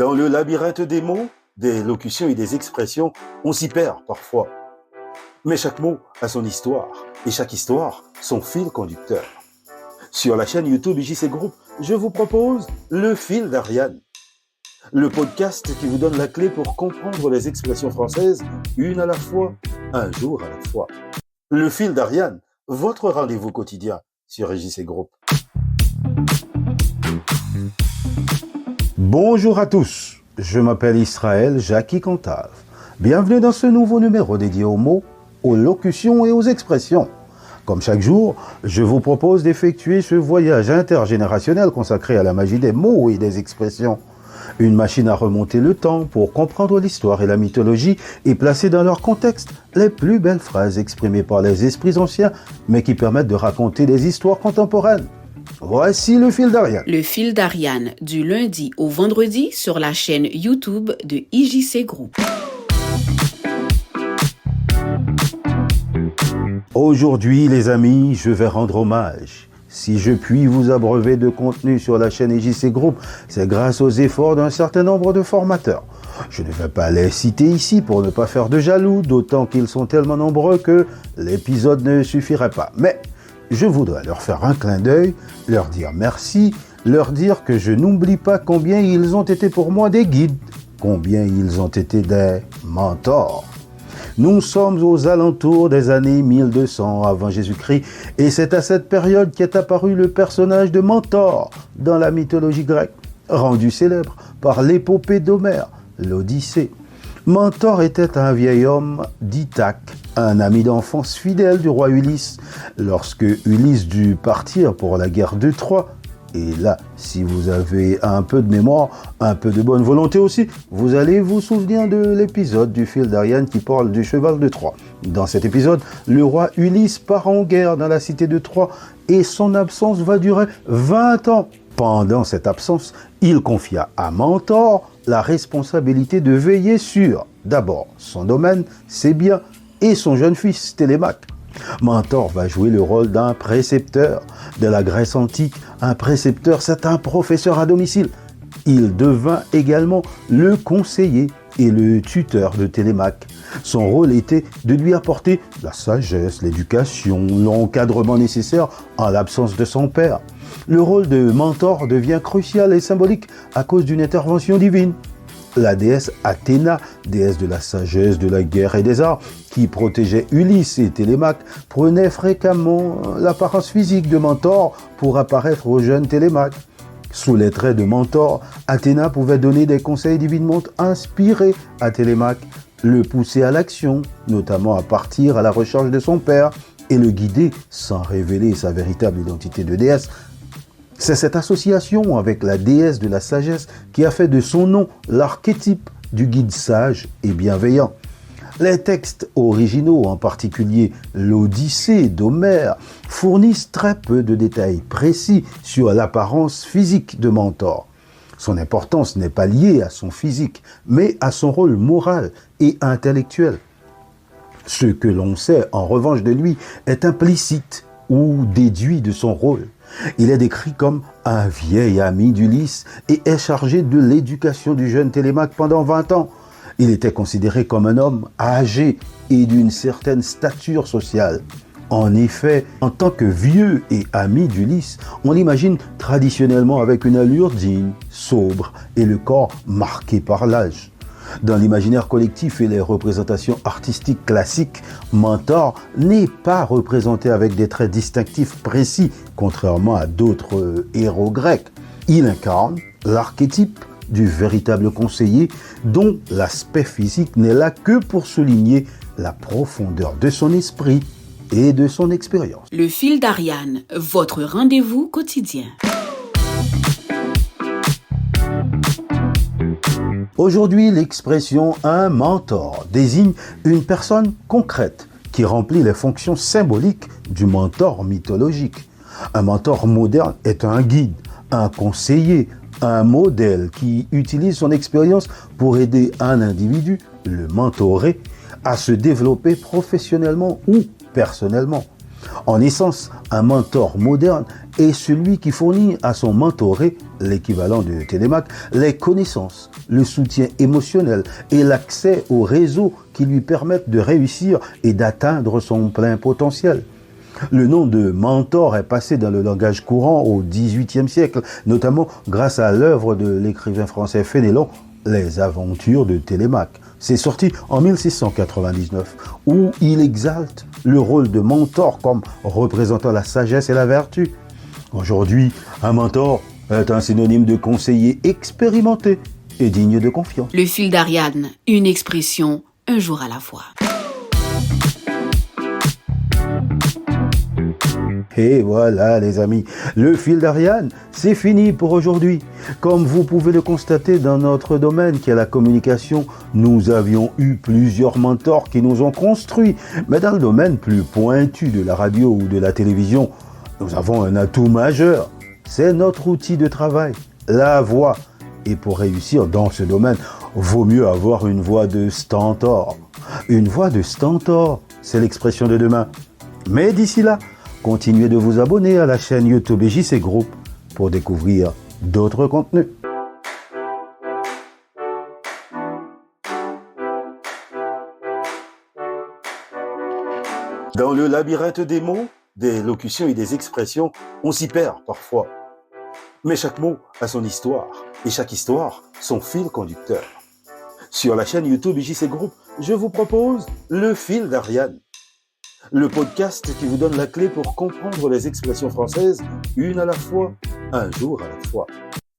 Dans le labyrinthe des mots, des locutions et des expressions, on s'y perd parfois. Mais chaque mot a son histoire, et chaque histoire, son fil conducteur. Sur la chaîne YouTube JC Group, je vous propose Le Fil d'Ariane, le podcast qui vous donne la clé pour comprendre les expressions françaises, une à la fois, un jour à la fois. Le Fil d'Ariane, votre rendez-vous quotidien sur JC Group. Bonjour à tous, je m'appelle Israël Jackie Cantave. Bienvenue dans ce nouveau numéro dédié aux mots, aux locutions et aux expressions. Comme chaque jour, je vous propose d'effectuer ce voyage intergénérationnel consacré à la magie des mots et des expressions. Une machine à remonter le temps pour comprendre l'histoire et la mythologie et placer dans leur contexte les plus belles phrases exprimées par les esprits anciens, mais qui permettent de raconter des histoires contemporaines. Voici le fil d'Ariane. Le fil d'Ariane, du lundi au vendredi sur la chaîne YouTube de IJC Group. Aujourd'hui, les amis, je vais rendre hommage. Si je puis vous abreuver de contenu sur la chaîne IJC Group, c'est grâce aux efforts d'un certain nombre de formateurs. Je ne vais pas les citer ici pour ne pas faire de jaloux, d'autant qu'ils sont tellement nombreux que l'épisode ne suffirait pas. Mais je voudrais leur faire un clin d'œil, leur dire merci, leur dire que je n'oublie pas combien ils ont été pour moi des guides, combien ils ont été des mentors. Nous sommes aux alentours des années 1200 avant Jésus-Christ et c'est à cette période qu'est apparu le personnage de Mentor dans la mythologie grecque, rendu célèbre par l'épopée d'Homère, l'Odyssée. Mentor était un vieil homme d'Ithaque, un ami d'enfance fidèle du roi Ulysse. Lorsque Ulysse dut partir pour la guerre de Troie, et là, si vous avez un peu de mémoire, un peu de bonne volonté aussi, vous allez vous souvenir de l'épisode du fil d'Ariane qui parle du cheval de Troie. Dans cet épisode, le roi Ulysse part en guerre dans la cité de Troie et son absence va durer 20 ans. Pendant cette absence, il confia à Mentor la responsabilité de veiller sur, d'abord, son domaine, ses biens et son jeune fils Télémaque. Mentor va jouer le rôle d'un précepteur. De la Grèce antique, un précepteur, c'est un professeur à domicile. Il devint également le conseiller et le tuteur de Télémaque. Son rôle était de lui apporter la sagesse, l'éducation, l'encadrement nécessaire en l'absence de son père. Le rôle de Mentor devient crucial et symbolique à cause d'une intervention divine. La déesse Athéna, déesse de la sagesse, de la guerre et des arts, qui protégeait Ulysse et Télémaque, prenait fréquemment l'apparence physique de Mentor pour apparaître au jeune Télémaque. Sous les traits de Mentor, Athéna pouvait donner des conseils divinement inspirés à Télémaque, le pousser à l'action, notamment à partir à la recherche de son père, et le guider sans révéler sa véritable identité de déesse. C'est cette association avec la déesse de la sagesse qui a fait de son nom l'archétype du guide sage et bienveillant. Les textes originaux, en particulier l'Odyssée d'Homère, fournissent très peu de détails précis sur l'apparence physique de Mentor. Son importance n'est pas liée à son physique, mais à son rôle moral et intellectuel. Ce que l'on sait en revanche de lui est implicite ou déduit de son rôle. Il est décrit comme un vieil ami d'Ulysse et est chargé de l'éducation du jeune Télémaque pendant 20 ans. Il était considéré comme un homme âgé et d'une certaine stature sociale. En effet, en tant que vieux et ami d'Ulysse, on l'imagine traditionnellement avec une allure digne, sobre et le corps marqué par l'âge. Dans l'imaginaire collectif et les représentations artistiques classiques, Mentor n'est pas représenté avec des traits distinctifs précis, contrairement à d'autres héros grecs. Il incarne l'archétype du véritable conseiller dont l'aspect physique n'est là que pour souligner la profondeur de son esprit et de son expérience. Le fil d'Ariane, votre rendez-vous quotidien. Aujourd'hui, l'expression « un mentor » désigne une personne concrète qui remplit les fonctions symboliques du mentor mythologique. Un mentor moderne est un guide, un conseiller, un modèle qui utilise son expérience pour aider un individu, le mentoré, à se développer professionnellement ou personnellement. En essence, un mentor moderne est celui qui fournit à son mentoré, l'équivalent de Télémac, les connaissances, le soutien émotionnel et l'accès aux réseaux qui lui permettent de réussir et d'atteindre son plein potentiel. Le nom de mentor est passé dans le langage courant au XVIIIe siècle, notamment grâce à l'œuvre de l'écrivain français Fénélon, Les Aventures de Télémaque. C'est sorti en 1699, où il exalte le rôle de mentor comme représentant la sagesse et la vertu. Aujourd'hui, un mentor est un synonyme de conseiller expérimenté et digne de confiance. Le fil d'Ariane, une expression, un jour à la fois. Et voilà les amis, le fil d'Ariane, c'est fini pour aujourd'hui. Comme vous pouvez le constater dans notre domaine qui est la communication, nous avions eu plusieurs mentors qui nous ont construits. Mais dans le domaine plus pointu de la radio ou de la télévision, nous avons un atout majeur. C'est notre outil de travail, la voix. Et pour réussir dans ce domaine, vaut mieux avoir une voix de stentor. Une voix de stentor, c'est l'expression de demain. Mais d'ici là, continuez de vous abonner à la chaîne YouTube JC Group pour découvrir d'autres contenus. Dans le labyrinthe des mots, des locutions et des expressions, on s'y perd parfois. Mais chaque mot a son histoire et chaque histoire son fil conducteur. Sur la chaîne YouTube JC Group, je vous propose le fil d'Ariane. Le podcast qui vous donne la clé pour comprendre les expressions françaises, une à la fois, un jour à la fois.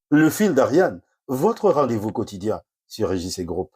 Le fil d'Ariane, votre rendez-vous quotidien sur JC Group.